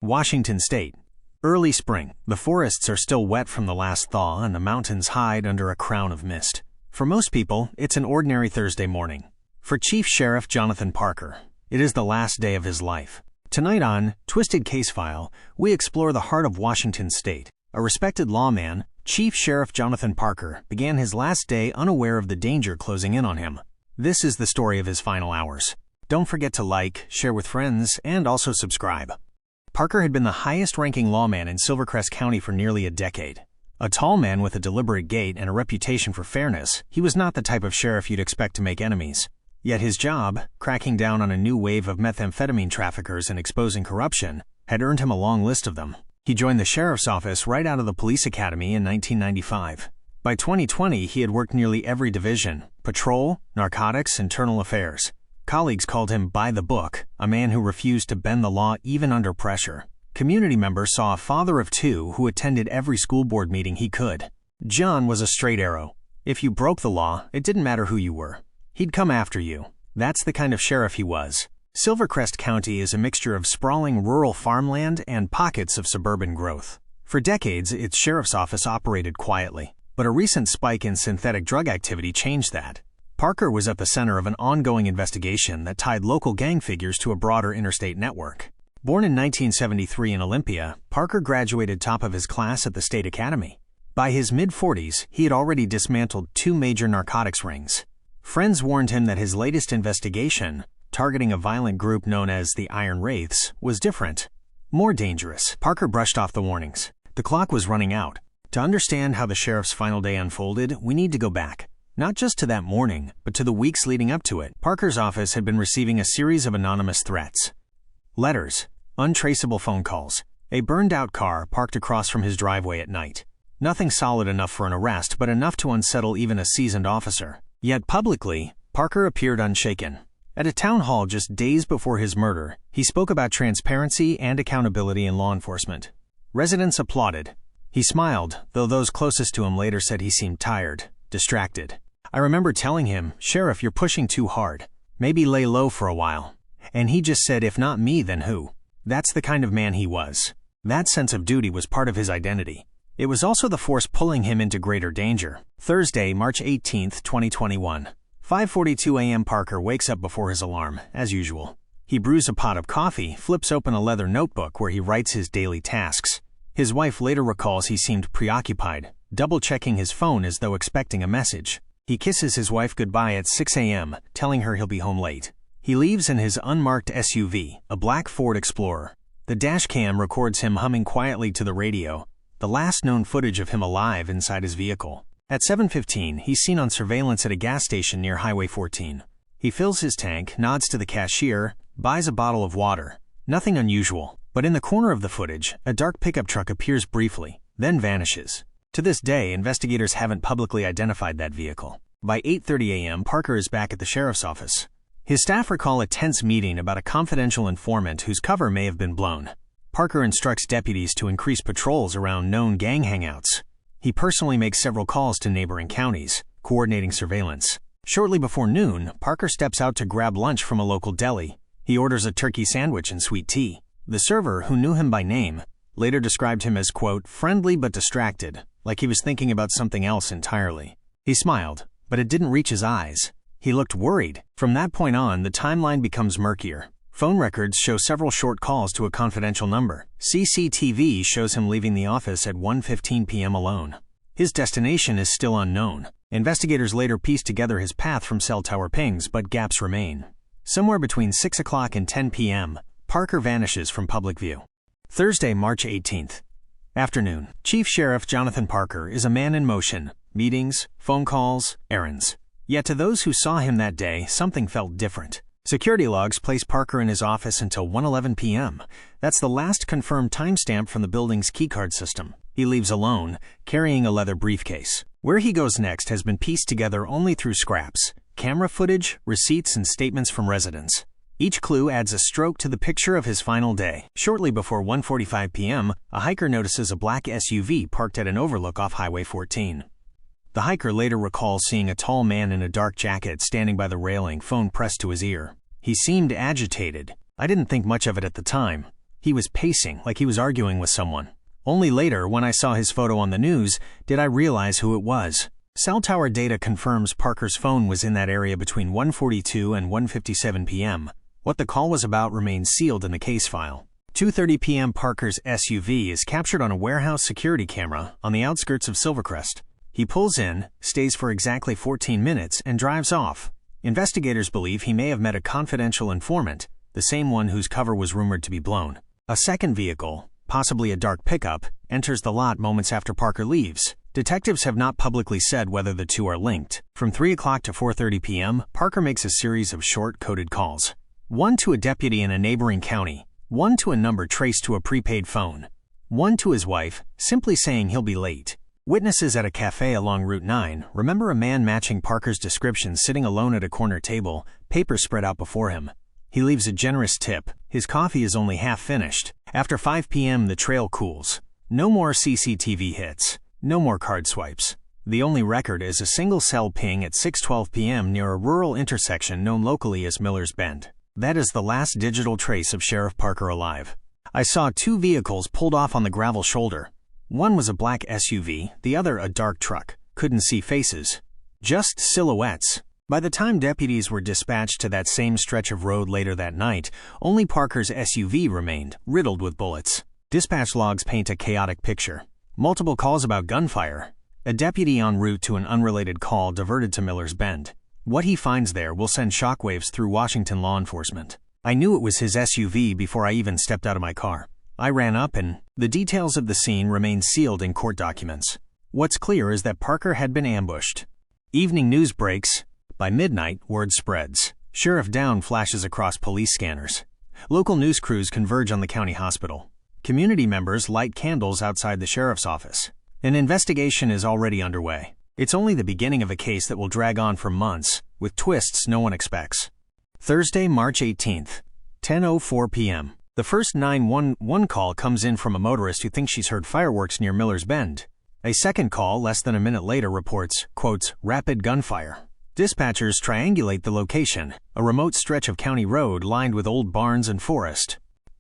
Washington State. Early spring. The forests are still wet from the last thaw and the mountains hide under a crown of mist. For most people, it's an ordinary Thursday morning. For Chief Sheriff Jonathan Parker, it is the last day of his life. Tonight on Twisted Case File, we explore the heart of Washington State. A respected lawman, Chief Sheriff Jonathan Parker began his last day unaware of the danger closing in on him. This is the story of his final hours. Don't forget to like, share with friends, and also subscribe. Parker had been the highest-ranking lawman in Silvercrest County for nearly a decade. A tall man with a deliberate gait and a reputation for fairness, he was not the type of sheriff you'd expect to make enemies. Yet his job, cracking down on a new wave of methamphetamine traffickers and exposing corruption, had earned him a long list of them. He joined the sheriff's office right out of the police academy in 1995. By 2020, he had worked nearly every division: patrol, narcotics, internal affairs. Colleagues called him by the book, a man who refused to bend the law even under pressure. Community members saw a father of two who attended every school board meeting he could. John was a straight arrow. If you broke the law, it didn't matter who you were. He'd come after you. That's the kind of sheriff he was. Silvercrest County is a mixture of sprawling rural farmland and pockets of suburban growth. For decades, its sheriff's office operated quietly, but a recent spike in synthetic drug activity changed that. Parker was at the center of an ongoing investigation that tied local gang figures to a broader interstate network. Born in 1973 in Olympia, Parker graduated top of his class at the State Academy. By his mid-40s, he had already dismantled 2 major narcotics rings. Friends warned him that his latest investigation, targeting a violent group known as the Iron Wraiths, was different. More dangerous. Parker brushed off the warnings. The clock was running out. To understand how the sheriff's final day unfolded, we need to go back. Not just to that morning, but to the weeks leading up to it. Parker's office had been receiving a series of anonymous threats. Letters, untraceable phone calls, a burned-out car parked across from his driveway at night. Nothing solid enough for an arrest, but enough to unsettle even a seasoned officer. Yet publicly, Parker appeared unshaken. At a town hall just days before his murder, he spoke about transparency and accountability in law enforcement. Residents applauded. He smiled, though those closest to him later said he seemed tired, distracted. I remember telling him, "Sheriff, you're pushing too hard. Maybe lay low for a while." And he just said, "If not me, then who?" That's the kind of man he was. That sense of duty was part of his identity. It was also the force pulling him into greater danger. Thursday, March 18, 2021. 5:42 a.m. Parker wakes up before his alarm, as usual. He brews a pot of coffee, flips open a leather notebook where he writes his daily tasks. His wife later recalls he seemed preoccupied, double-checking his phone as though expecting a message. He kisses his wife goodbye at 6 a.m., telling her he'll be home late. He leaves in his unmarked SUV, a black Ford Explorer. The dash cam records him humming quietly to the radio, the last known footage of him alive inside his vehicle. At 7:15, he's seen on surveillance at a gas station near Highway 14. He fills his tank, nods to the cashier, buys a bottle of water. Nothing unusual, but in the corner of the footage, a dark pickup truck appears briefly, then vanishes. To this day, investigators haven't publicly identified that vehicle. By 8:30 a.m., Parker is back at the sheriff's office. His staff recall a tense meeting about a confidential informant whose cover may have been blown. Parker instructs deputies to increase patrols around known gang hangouts. He personally makes several calls to neighboring counties, coordinating surveillance. Shortly before noon, Parker steps out to grab lunch from a local deli. He orders a turkey sandwich and sweet tea. The server, who knew him by name, later described him as, quote, friendly but distracted, like he was thinking about something else entirely. He smiled, but it didn't reach his eyes. He looked worried. From that point on, the timeline becomes murkier. Phone records show several short calls to a confidential number. CCTV shows him leaving the office at 1:15 p.m. alone. His destination is still unknown. Investigators later piece together his path from cell tower pings, but gaps remain. Somewhere between 6 o'clock and 10 p.m., Parker vanishes from public view. Thursday, March 18th. Afternoon. Chief Sheriff Jonathan Parker is a man in motion. Meetings, phone calls, errands. Yet to those who saw him that day, something felt different. Security logs place Parker in his office until 1:11 p.m. That's the last confirmed timestamp from the building's keycard system. He leaves alone, carrying a leather briefcase. Where he goes next has been pieced together only through scraps, camera footage, receipts, and statements from residents. Each clue adds a stroke to the picture of his final day. Shortly before 1:45 p.m., a hiker notices a black SUV parked at an overlook off Highway 14. The hiker later recalls seeing a tall man in a dark jacket standing by the railing, phone pressed to his ear. He seemed agitated. I didn't think much of it at the time. He was pacing like he was arguing with someone. Only later, when I saw his photo on the news, did I realize who it was. Cell tower data confirms Parker's phone was in that area between 1:42 and 1:57 p.m. What the call was about remains sealed in the case file. 2:30 p.m. Parker's SUV is captured on a warehouse security camera on the outskirts of Silvercrest. He pulls in, stays for exactly 14 minutes, and drives off. Investigators believe he may have met a confidential informant, the same one whose cover was rumored to be blown. A second vehicle, possibly a dark pickup, enters the lot moments after Parker leaves. Detectives have not publicly said whether the two are linked. From 3 o'clock to 4:30 p.m., Parker makes a series of short, coded calls. One to a deputy in a neighboring county, one to a number traced to a prepaid phone, one to his wife, simply saying he'll be late. Witnesses at a cafe along Route 9 remember a man matching Parker's description sitting alone at a corner table, papers spread out before him. He leaves a generous tip. His coffee is only half finished. After 5 p.m., the trail cools. No more CCTV hits. No more card swipes. The only record is a single cell ping at 6:12 p.m. near a rural intersection known locally as Miller's Bend. That is the last digital trace of Sheriff Parker alive. I saw two vehicles pulled off on the gravel shoulder. One was a black SUV, the other a dark truck. Couldn't see faces. Just silhouettes. By the time deputies were dispatched to that same stretch of road later that night, only Parker's SUV remained, riddled with bullets. Dispatch logs paint a chaotic picture. Multiple calls about gunfire. A deputy en route to an unrelated call diverted to Miller's Bend. What he finds there will send shockwaves through Washington law enforcement. I knew it was his SUV before I even stepped out of my car. I ran up and the details of the scene remain sealed in court documents. What's clear is that Parker had been ambushed. Evening news breaks. By midnight, word spreads. Sheriff Down flashes across police scanners. Local news crews converge on the county hospital. Community members light candles outside the sheriff's office. An investigation is already underway. It's only the beginning of a case that will drag on for months, with twists no one expects. Thursday, March 18th, 10:04 p.m. The first 911 call comes in from a motorist who thinks she's heard fireworks near Miller's Bend. A second call, less than a minute later, reports, quotes, rapid gunfire. Dispatchers triangulate the location, a remote stretch of county road lined with old barns and forest.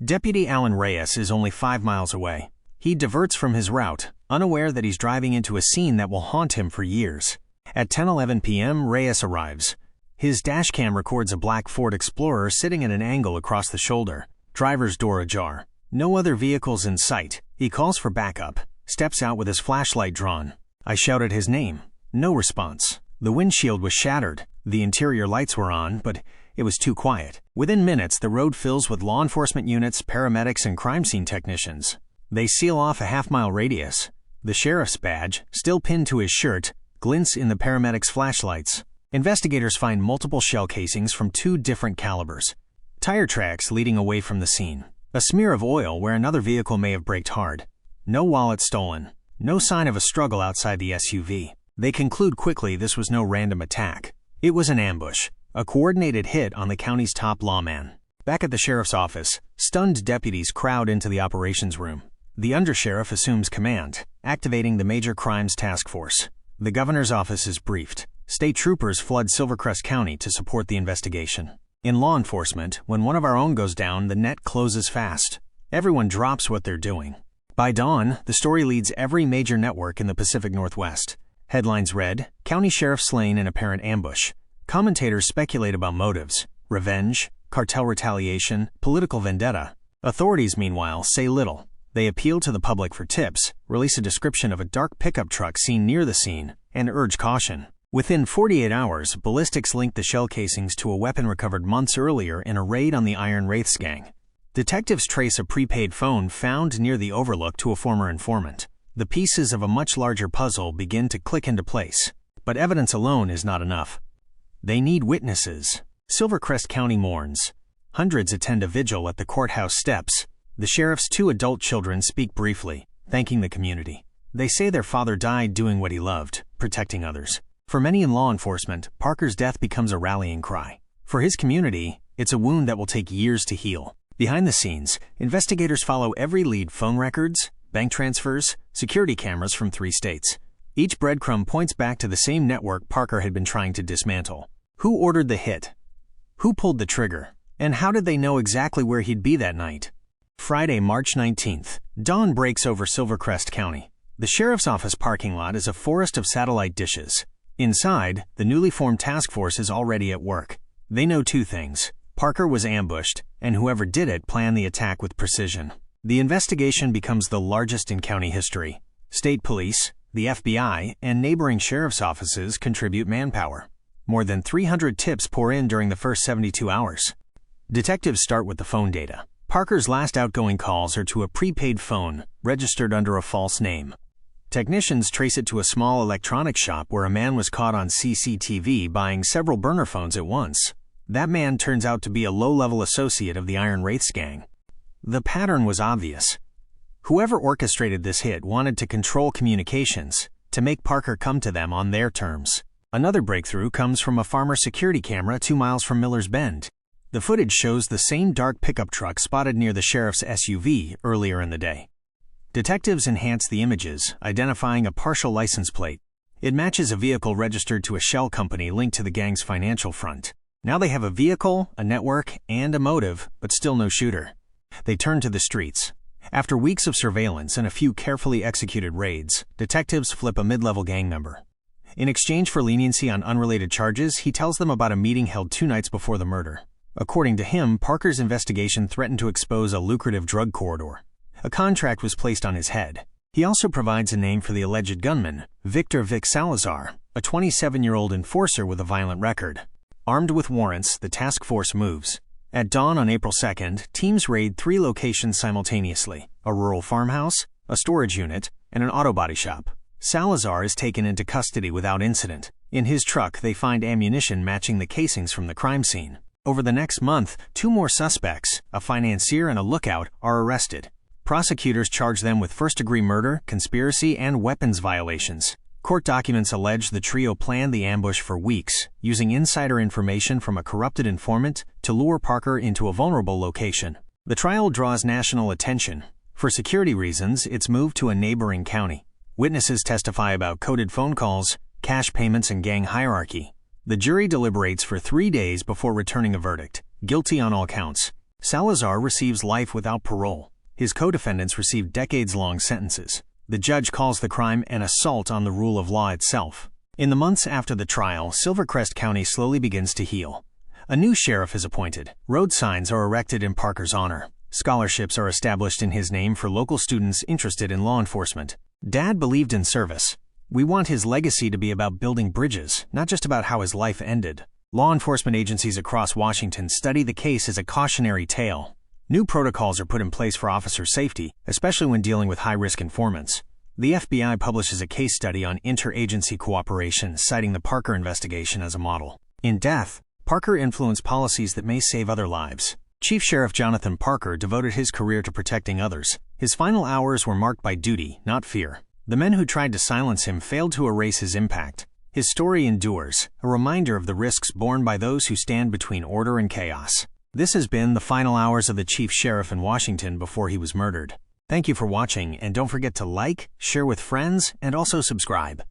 Deputy Alan Reyes is only 5 miles away. He diverts from his route, unaware that he's driving into a scene that will haunt him for years. At 10:11 p.m., Reyes arrives. His dashcam records a black Ford Explorer sitting at an angle across the shoulder, driver's door ajar. No other vehicles in sight. He calls for backup, steps out with his flashlight drawn. I shouted his name. No response. The windshield was shattered. The interior lights were on, but it was too quiet. Within minutes, the road fills with law enforcement units, paramedics, and crime scene technicians. They seal off a half-mile radius. The sheriff's badge, still pinned to his shirt, glints in the paramedics' flashlights. Investigators find multiple shell casings from 2 different calibers. Tire tracks leading away from the scene. A smear of oil where another vehicle may have braked hard. No wallet stolen. No sign of a struggle outside the SUV. They conclude quickly this was no random attack. It was an ambush, a coordinated hit on the county's top lawman. Back at the sheriff's office, stunned deputies crowd into the operations room. The undersheriff assumes command, activating the Major Crimes Task Force. The governor's office is briefed. State troopers flood Silvercrest County to support the investigation. In law enforcement, when one of our own goes down, the net closes fast. Everyone drops what they're doing. By dawn, the story leads every major network in the Pacific Northwest. Headlines read, County Sheriff slain in apparent ambush. Commentators speculate about motives, revenge, cartel retaliation, political vendetta. Authorities, meanwhile, say little. They appeal to the public for tips, release a description of a dark pickup truck seen near the scene, and urge caution. Within 48 hours, ballistics linked the shell casings to a weapon recovered months earlier in a raid on the Iron Wraiths gang. Detectives trace a prepaid phone found near the overlook to a former informant. The pieces of a much larger puzzle begin to click into place. But evidence alone is not enough. They need witnesses. Silvercrest County mourns. Hundreds attend a vigil at the courthouse steps. The sheriff's 2 adult children speak briefly, thanking the community. They say their father died doing what he loved, protecting others. For many in law enforcement, Parker's death becomes a rallying cry. For his community, it's a wound that will take years to heal. Behind the scenes, investigators follow every lead: phone records, bank transfers, security cameras from 3 states. Each breadcrumb points back to the same network Parker had been trying to dismantle. Who ordered the hit? Who pulled the trigger? And how did they know exactly where he'd be that night? Friday, March 19th. Dawn breaks over Silvercrest County. The sheriff's office parking lot is a forest of satellite dishes. Inside, the newly formed task force is already at work. They know two things. Parker was ambushed, and whoever did it planned the attack with precision. The investigation becomes the largest in county history. State police, the FBI, and neighboring sheriff's offices contribute manpower. More than 300 tips pour in during the first 72 hours. Detectives start with the phone data. Parker's last outgoing calls are to a prepaid phone, registered under a false name. Technicians trace it to a small electronics shop where a man was caught on CCTV buying several burner phones at once. That man turns out to be a low-level associate of the Iron Wraiths gang. The pattern was obvious. Whoever orchestrated this hit wanted to control communications, to make Parker come to them on their terms. Another breakthrough comes from a farmer security camera 2 miles from Miller's Bend. The footage shows the same dark pickup truck spotted near the sheriff's SUV earlier in the day. Detectives enhance the images, identifying a partial license plate. It matches a vehicle registered to a shell company linked to the gang's financial front. Now they have a vehicle, a network, and a motive, but still no shooter. They turn to the streets. After weeks of surveillance and a few carefully executed raids, detectives flip a mid-level gang member. In exchange for leniency on unrelated charges, he tells them about a meeting held 2 nights before the murder. According to him, Parker's investigation threatened to expose a lucrative drug corridor. A contract was placed on his head. He also provides a name for the alleged gunman, Victor Vic Salazar, a 27-year-old enforcer with a violent record. Armed with warrants, the task force moves. At dawn on April 2nd, teams raid 3 locations simultaneously: a rural farmhouse, a storage unit, and an auto body shop. Salazar is taken into custody without incident. In his truck, they find ammunition matching the casings from the crime scene. Over the next month, 2 more suspects, a financier and a lookout, are arrested. Prosecutors charge them with first-degree murder, conspiracy, and weapons violations. Court documents allege the trio planned the ambush for weeks, using insider information from a corrupted informant to lure Parker into a vulnerable location. The trial draws national attention. For security reasons, it's moved to a neighboring county. Witnesses testify about coded phone calls, cash payments, and gang hierarchy. The jury deliberates for 3 days before returning a verdict, guilty on all counts. Salazar receives life without parole. His co-defendants receive decades-long sentences. The judge calls the crime an assault on the rule of law itself. In the months after the trial, Silvercrest County slowly begins to heal. A new sheriff is appointed. Road signs are erected in Parker's honor. Scholarships are established in his name for local students interested in law enforcement. Dad believed in service. We want his legacy to be about building bridges, not just about how his life ended. Law enforcement agencies across Washington study the case as a cautionary tale. New protocols are put in place for officer safety, especially when dealing with high-risk informants. The FBI publishes a case study on interagency cooperation, citing the Parker investigation as a model. In Death, Parker influenced policies that may save other lives. Chief Sheriff Jonathan Parker devoted his career to protecting others. His final hours were marked by duty, not fear. The men who tried to silence him failed to erase his impact. His story endures, a reminder of the risks borne by those who stand between order and chaos. This has been the final hours of the Chief Sheriff in Washington before he was murdered. Thank you for watching, and don't forget to like, share with friends, and also subscribe.